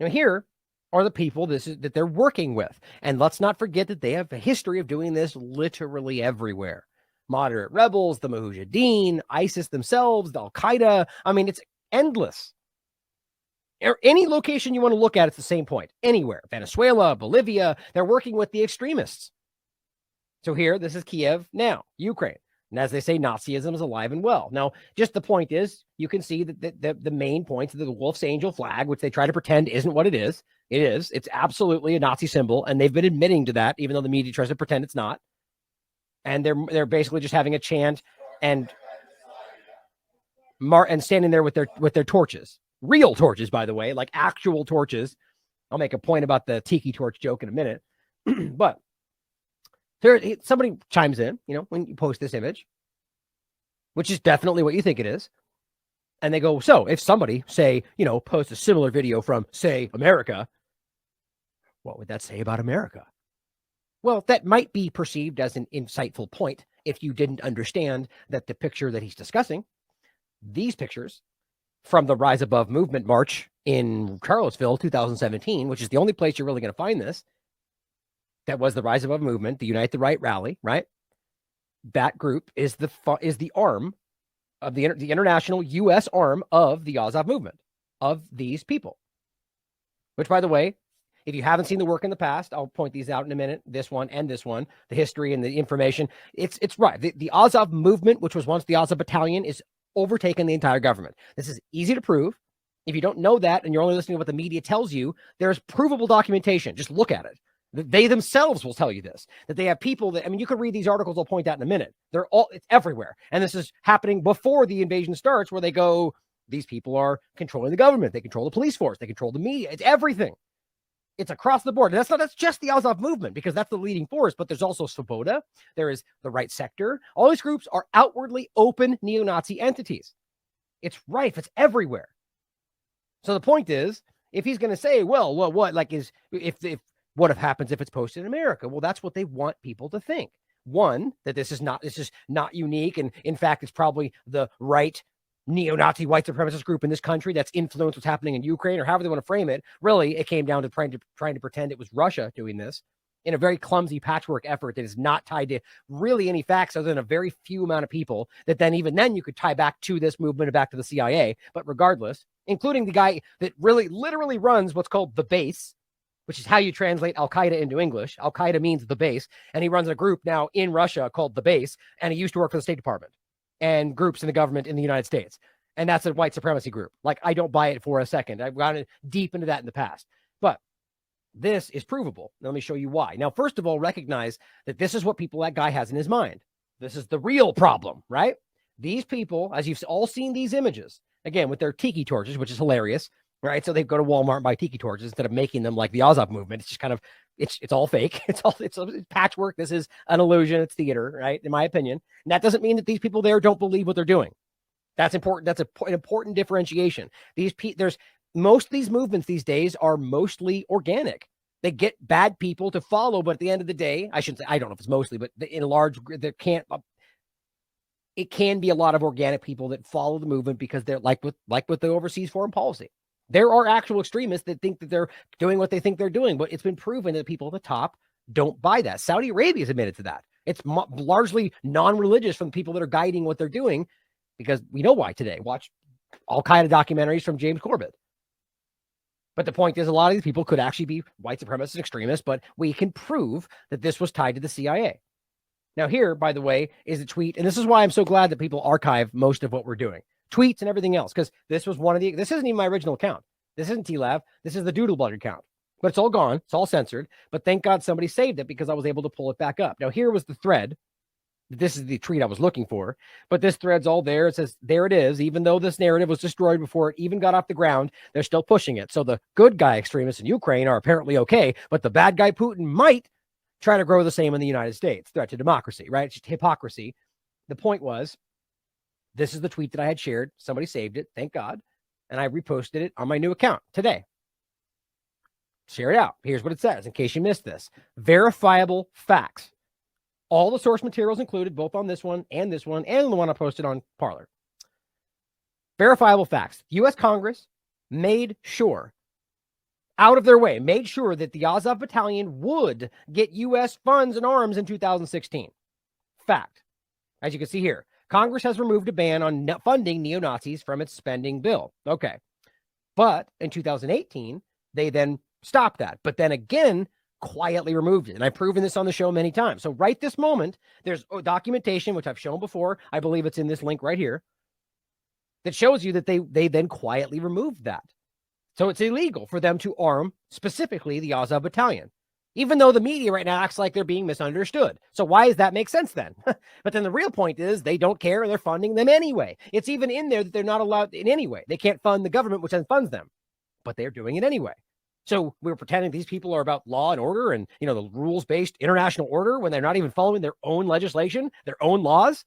Now, here are the people that they're working with. And let's not forget that they have a history of doing this literally everywhere. Moderate rebels, the Mujahideen, ISIS themselves, the Al-Qaeda. I mean, it's endless. Any location you want to look at, it's the same point. Anywhere. Venezuela, Bolivia, they're working with the extremists. So here, this is Kiev now, Ukraine. And as they say, Nazism is alive and well. Now, just the point is, you can see that the main points of the Wolf's Angel flag, which they try to pretend isn't what it is. It is. It's absolutely a Nazi symbol, and they've been admitting to that, even though the media tries to pretend it's not. And they're basically just having a chant and standing there with their torches. Real torches, by the way, like actual torches. I'll make a point about the tiki torch joke in a minute. But somebody chimes in, when you post this image, which is definitely what you think it is. And they go, so if somebody, say, posts a similar video from, say, America, what would that say about America? Well, that might be perceived as an insightful point if you didn't understand that the picture that he's discussing, these pictures from the Rise Above movement march in Charlottesville, 2017, which is the only place you're really going to find this, that was the Rise Above movement, the Unite the Right rally, right? That group is the arm of the international U.S. arm of the Azov movement, of these people. Which, by the way, if you haven't seen the work in the past, I'll point these out in a minute, this one and this one, the history and the information. It's right. The Azov movement, which was once the Azov battalion, is overtaken the entire government. This is easy to prove. If you don't know that and you're only listening to what the media tells you, there's provable documentation. Just look at it. They themselves will tell you this, that they have people that, you could read these articles I'll point out in a minute. It's everywhere. And this is happening before the invasion starts, where they go, these people are controlling the government. They control the police force. They control the media. It's everything. It's across the board. And that's just the Azov movement, because that's the leading force, but there's also Svoboda. There is the Right Sector. All these groups are outwardly open neo-Nazi entities. It's rife. It's everywhere. So the point is, if he's going to say, well, what what happens if it's posted in America? Well, that's what they want people to think. One, that this is not unique. And in fact, it's probably the right neo-Nazi white supremacist group in this country that's influenced what's happening in Ukraine, or however they want to frame it. Really, it came down to trying to pretend it was Russia doing this in a very clumsy patchwork effort that is not tied to really any facts other than a very few amount of people that even then you could tie back to this movement and back to the CIA. But regardless, including the guy that really literally runs what's called the base, which is how you translate Al-Qaeda into English. Al-Qaeda means the base, and he runs a group now in Russia called the base, and he used to work for the State Department and groups in the government in the United States. And that's a white supremacy group. Like, I don't buy it for a second. I've gotten deep into that in the past. But this is provable. Now, let me show you why. Now, first of all, recognize that this is what that guy has in his mind. This is the real problem, right? These people, as you've all seen these images, again, with their tiki torches, which is hilarious, right? So they go to Walmart and buy tiki torches instead of making them like the Azov movement. It's just kind of, it's all fake. It's patchwork. This is an illusion. It's theater, right? In my opinion. And that doesn't mean that these people there don't believe what they're doing. That's important. That's an important differentiation. Most of these movements these days are mostly organic. They get bad people to follow, but at the end of the day, I shouldn't say, I don't know if it's mostly, but in large, it can be a lot of organic people that follow the movement because they're like with the overseas foreign policy. There are actual extremists that think that they're doing what they think they're doing, but it's been proven that people at the top don't buy that. Saudi Arabia is admitted to that. It's largely non-religious from the people that are guiding what they're doing, because we know why today. Watch Al-Qaeda documentaries from James Corbett. But the point is, a lot of these people could actually be white supremacist extremists, but we can prove that this was tied to the CIA. Now here, by the way, is a tweet, and this is why I'm so glad that people archive most of what we're doing. Tweets and everything else, because this isn't even my original account. This isn't TLAV. This is the Doodlebug account. But it's all gone. It's all censored. But thank God somebody saved it, because I was able to pull it back up. Now here was the thread. This is the tweet I was looking for. But this thread's all there. It says, there it is. Even though this narrative was destroyed before it even got off the ground, they're still pushing it. So the good guy extremists in Ukraine are apparently okay, but the bad guy Putin might try to grow the same in the United States. Threat to democracy, right? It's just hypocrisy. The point was, this is the tweet that I had shared. Somebody saved it, thank God. And I reposted it on my new account today. Share it out. Here's what it says, in case you missed this. Verifiable facts. All the source materials included, both on this one, and the one I posted on Parler. Verifiable facts. U.S. Congress made sure out of their way, made sure that the Azov Battalion would get U.S. funds and arms in 2016. Fact. As you can see here, Congress has removed a ban on funding neo-Nazis from its spending bill. Okay. But in 2018, they then stopped that. But then again, quietly removed it. And I've proven this on the show many times. So right this moment, there's documentation, which I've shown before. I believe it's in this link right here, that shows you that they then quietly removed that. So it's illegal for them to arm specifically the Azov Battalion, even though the media right now acts like they're being misunderstood. So why does that make sense then? But then the real point is they don't care and they're funding them anyway. It's even in there that they're not allowed in any way. They can't fund the government, which then funds them, but they're doing it anyway. So we're pretending these people are about law and order and, you know, the rules-based international order when they're not even following their own legislation, their own laws.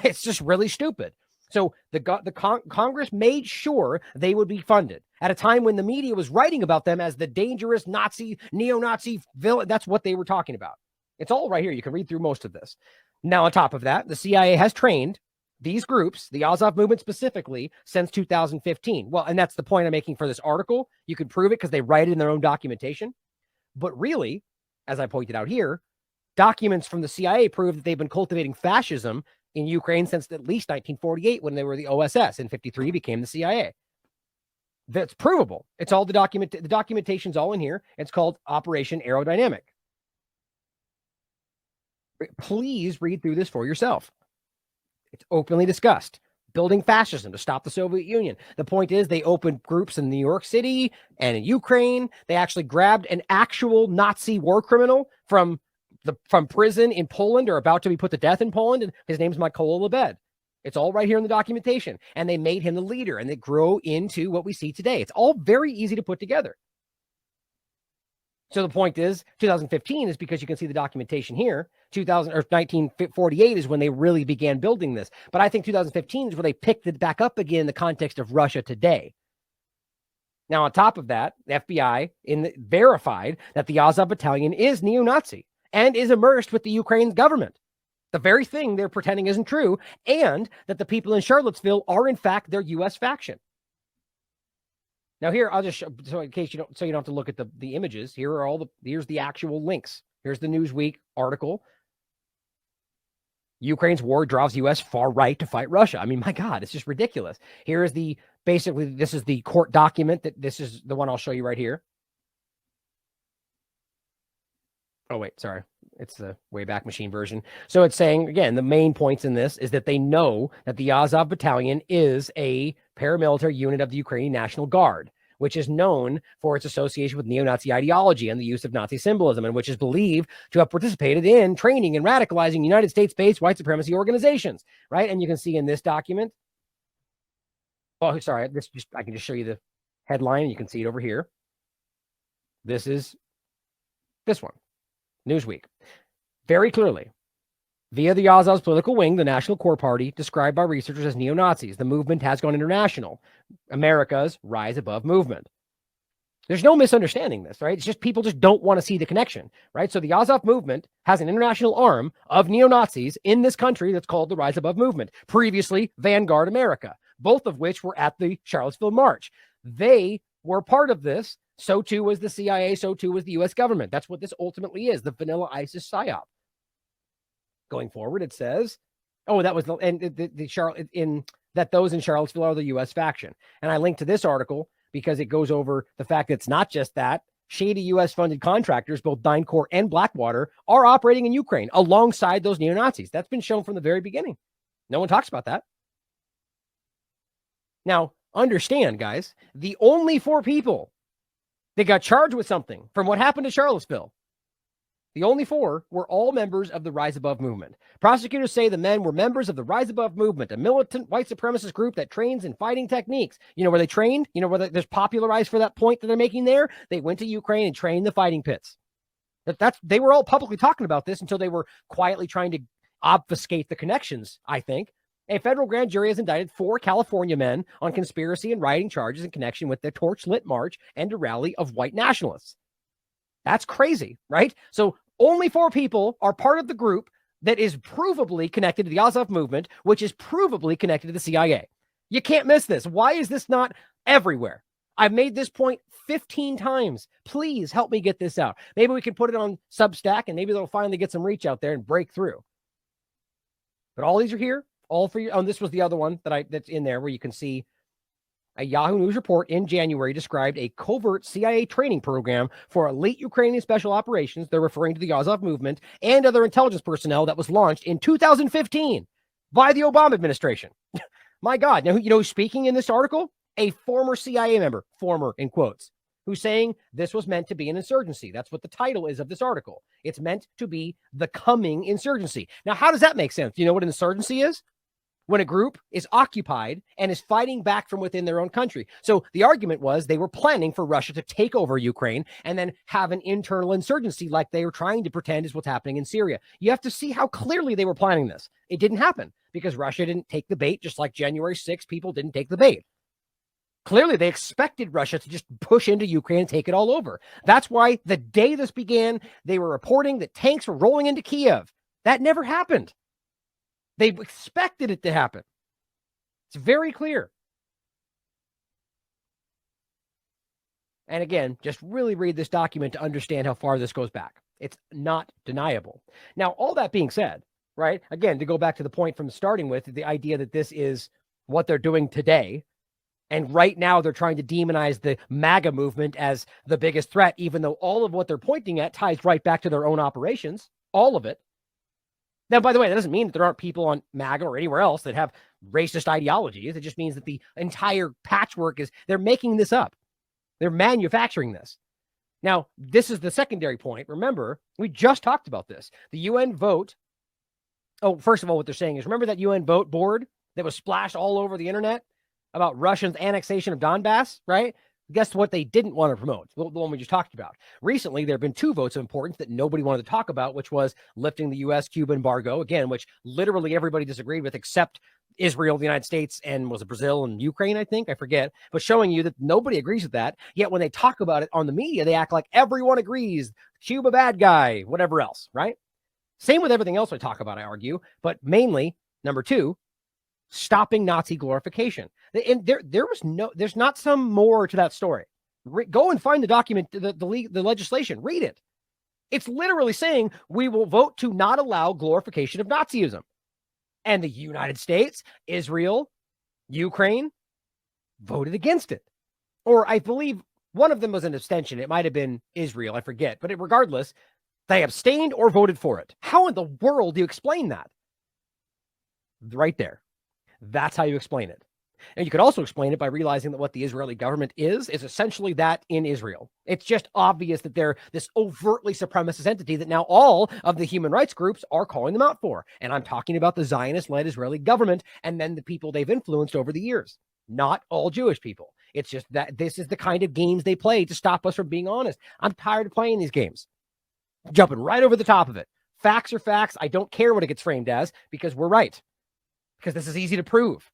It's just really stupid. So the Congress made sure they would be funded at a time when the media was writing about them as the dangerous Nazi, neo-Nazi villain. That's what they were talking about. It's all right here. You can read through most of this. Now, on top of that, the CIA has trained these groups, the Azov movement specifically, since 2015. Well, and that's the point I'm making for this article. You can prove it because they write it in their own documentation. But really, as I pointed out here, documents from the CIA prove that they've been cultivating fascism in Ukraine since at least 1948 when they were the OSS. In 53 became the CIA. That's provable. It's all the documentation's all in here. It's called Operation Aerodynamic. Please read through this for yourself. It's openly discussed. Building fascism to stop the Soviet Union. The point is they opened groups in New York City and in Ukraine. They actually grabbed an actual Nazi war criminal from prison in Poland or about to be put to death in Poland. And his name's Mykola Lebed. It's all right here in the documentation. And they made him the leader and they grew into what we see today. It's all very easy to put together. So the point is 2015 is because you can see the documentation here. 1948 is when they really began building this. But I think 2015 is where they picked it back up again in the context of Russia today. Now, on top of that, the FBI verified that the Azov Battalion is neo-Nazi and is immersed with the Ukraine government. The very thing they're pretending isn't true, and that the people in Charlottesville are in fact their U.S. faction. Now here, I'll just show, so in case you don't have to look at the images. Here's the actual links. Here's the Newsweek article. Ukraine's war drives U.S. far right to fight Russia. I mean, my God, it's just ridiculous. Here is this is the court document this is the one I'll show you right here. Oh, wait, sorry. It's the Wayback Machine version. So it's saying, again, the main points in this is that they know that the Azov Battalion is a paramilitary unit of the Ukrainian National Guard, which is known for its association with neo-Nazi ideology and the use of Nazi symbolism, and which is believed to have participated in training and radicalizing United States-based white supremacy organizations, right? And you can see in this document, oh, sorry, I can just show you the headline. You can see it over here. This is this one. Newsweek, very clearly, via the Azov's political wing, the National Core Party, described by researchers as neo-Nazis, the movement has gone international. America's rise above movement. There's no misunderstanding this, right? It's just people just don't want to see the connection, right? So the Azov movement has an international arm of neo-Nazis in this country that's called the Rise Above Movement, previously Vanguard America, both of which were at the Charlottesville March. They were part of this. So too was the CIA. So too was the U.S. government. That's what this ultimately is, the vanilla ISIS psyop. Going forward, it says, oh, that was that those in Charlottesville are the U.S. faction. And I linked to this article because it goes over the fact that it's not just that. Shady U.S. funded contractors, both DynCorp and Blackwater, are operating in Ukraine alongside those neo-Nazis. That's been shown from the very beginning. No one talks about that. Now, understand, guys, the only 4 people that got charged with something from what happened to Charlottesville, the only 4 were all members of the Rise Above movement. Prosecutors say the men were members of the Rise Above movement, a militant white supremacist group that trains in fighting techniques. You know where they trained? You know where there's popularized for that point that they're making there? They went to Ukraine and trained the fighting pits. They were all publicly talking about this until they were quietly trying to obfuscate the connections, I think. A federal grand jury has indicted 4 California men on conspiracy and rioting charges in connection with the torch-lit march and a rally of white nationalists. That's crazy, right? So only 4 people are part of the group that is provably connected to the Azov movement, which is provably connected to the CIA. You can't miss this. Why is this not everywhere? I've made this point 15 times. Please help me get this out. Maybe we can put it on Substack and maybe they'll finally get some reach out there and break through. But all these are here, all for you. Oh, and this was the other one that's in there where you can see a Yahoo News report in January described a covert CIA training program for elite Ukrainian special operations. They're referring to the Azov movement and other intelligence personnel that was launched in 2015 by the Obama administration. My God. Now, who's speaking in this article? A former CIA member, former in quotes, who's saying this was meant to be an insurgency. That's what the title is of this article. It's meant to be the coming insurgency. Now, how does that make sense? Do you know what an insurgency is? When a group is occupied and is fighting back from within their own country. So the argument was they were planning for Russia to take over Ukraine and then have an internal insurgency like they were trying to pretend is what's happening in Syria. You have to see how clearly they were planning this. It didn't happen because Russia didn't take the bait, just like January 6th, people didn't take the bait. Clearly, they expected Russia to just push into Ukraine and take it all over. That's why the day this began, they were reporting that tanks were rolling into Kiev. That never happened. They expected it to happen. It's very clear. And again, just really read this document to understand how far this goes back. It's not deniable. Now, all that being said, right, again, to go back to the point from starting with, the idea that this is what they're doing today, and right now they're trying to demonize the MAGA movement as the biggest threat, even though all of what they're pointing at ties right back to their own operations, all of it. Now, by the way, that doesn't mean that there aren't people on MAGA or anywhere else that have racist ideologies. It just means that the entire patchwork is, they're making this up. They're manufacturing this. Now, this is the secondary point. Remember, we just talked about this. The UN vote. Oh, first of all, what they're saying is, remember that UN vote board that was splashed all over the internet about Russia's annexation of Donbass, right? Guess what they didn't want to promote? The one we just talked about. Recently, there have been two votes of importance that nobody wanted to talk about, which was lifting the U.S.-Cuba embargo, again, which literally everybody disagreed with except Israel, the United States, and was it Brazil and Ukraine, I think? I forget. But showing you that nobody agrees with that. Yet when they talk about it on the media, they act like everyone agrees. Cuba bad guy, whatever else, right? Same with everything else I talk about, I argue. But mainly, number two, stopping Nazi glorification. And there's not some more to that story. Go and find the document, the legislation, read it. It's literally saying we will vote to not allow glorification of Nazism. And the United States, Israel, Ukraine voted against it. Or I believe one of them was an abstention. It might have been Israel, I forget. But regardless, they abstained or voted for it. How in the world do you explain that? Right there. That's how you explain it. And you could also explain it by realizing that what the Israeli government is essentially that in Israel. It's just obvious that they're this overtly supremacist entity that now all of the human rights groups are calling them out for. And I'm talking about the Zionist-led Israeli government and then the people they've influenced over the years. Not all Jewish people. It's just that this is the kind of games they play to stop us from being honest. I'm tired of playing these games. Jumping right over the top of it. Facts are facts. I don't care what it gets framed as because we're right. Because this is easy to prove.